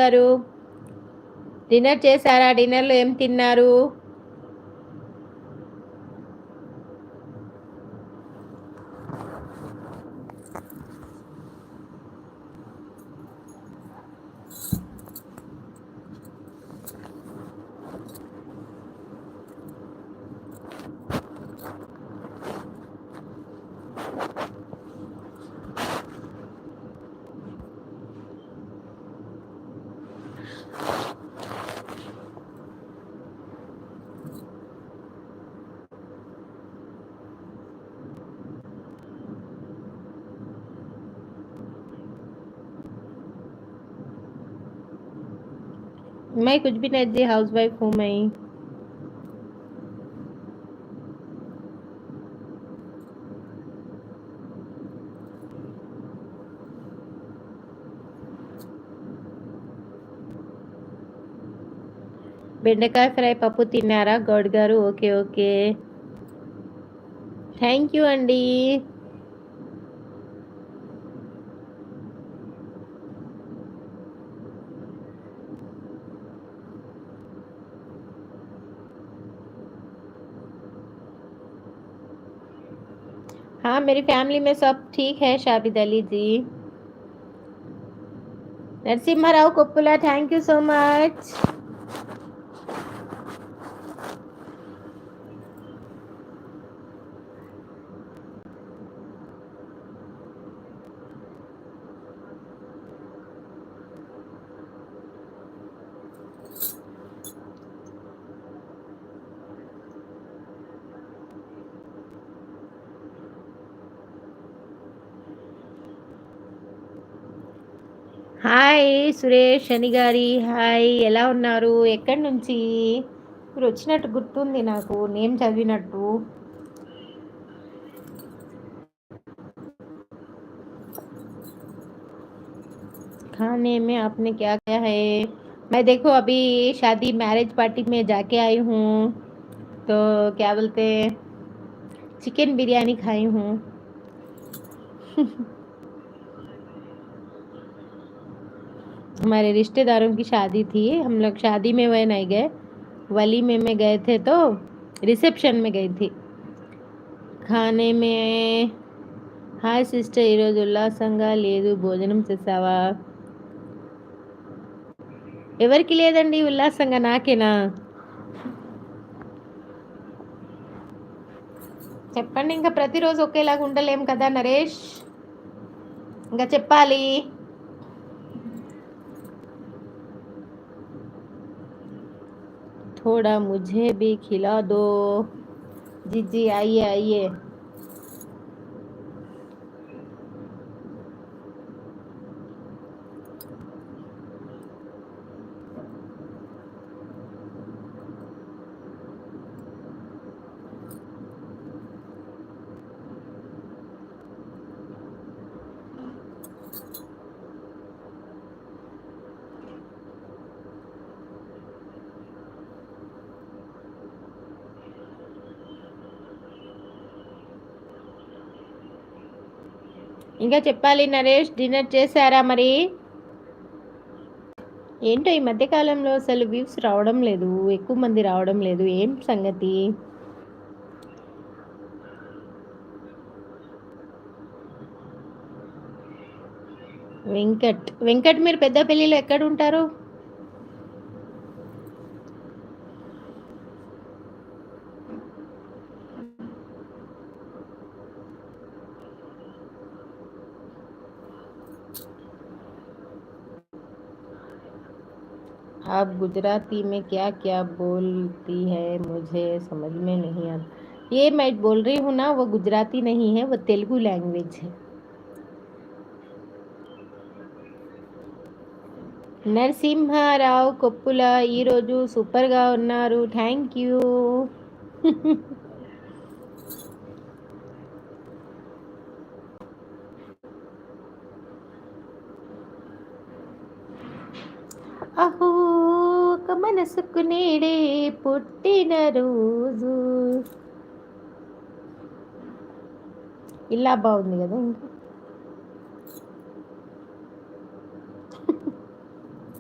గారు డిన్నర్ చేశారా? డిన్నర్‌లో ఏం తిన్నారు? मैं कुछ भी नहीं जी, हाउसवाइफ हूँ मैं। బెండకాయ ఫ్రై పప్పు తిన్నారా గౌడ్ గారు? ఓకే ఓకే, థ్యాంక్ యూ అండి. हाँ, मेरी फैमिली में सब ठीक है Shabid Ali ji. Narasimharao Koppula, thank you so much. Hi Suresh Shani గారి, హాయ్, ఎలా ఉన్నారు? ఎక్కడి నుంచి మీరు వచ్చినట్టు గుర్తుంది నాకు, నేమ్ చదివినట్టు. खाने में आपने क्या क्या है? मैं देखो अभी शादी मैरिज पार्टी में जाके आई हूँ, तो क्या बोलते हैं, चिकन बिरयानी खाई हूँ. हमारे रिश्तेदारों की शादी थी, हम लोग शादी में वह नहीं गए, वलीमे में गए थे, तो रिसेप्शन में गई थी. खाने में హాయ్ సిస్టర్, ఈరోజు ఉల్లాసంగా లేదు, భోజనం చేసావా? ఎవరికి లేదండి ఉల్లాసంగా, నాకేనా? చెప్పండి, ఇంకా ప్రతిరోజు ఒకేలాగా ఉండలేం కదా నరేష్, ఇంకా చెప్పాలి. थोड़ा मुझे भी खिला दो. जी जी, आइए आइए. ఇంకా చెప్పాలి నరేష్, డిన్నర్ చేశారా మరి? ఏంటో ఈ మధ్యకాలంలో అసలు వ్యూస్ రావడం లేదు, ఎక్కువ మంది రావడం లేదు, ఏం సంగతి? వెంకట్, వెంకట్ మీరు పెద్దపల్లిలో ఎక్కడ ఉంటారు? आप गुजराती में क्या क्या बोलती है, मुझे समझ में नहीं आता. ये मैं बोल रही हूँ ना, वो गुजराती नहीं है, वो तेलुगु लैंग्वेज है. నరసింహారావు కొప్పుల, ఈరోజు సూపర్గా ఉన్నారు, థ్యాంక్ యూ. అహో ఒక మనసుకు నేడే పుట్టిన రోజు, ఇలా బాగుంది కదా. ఇంకా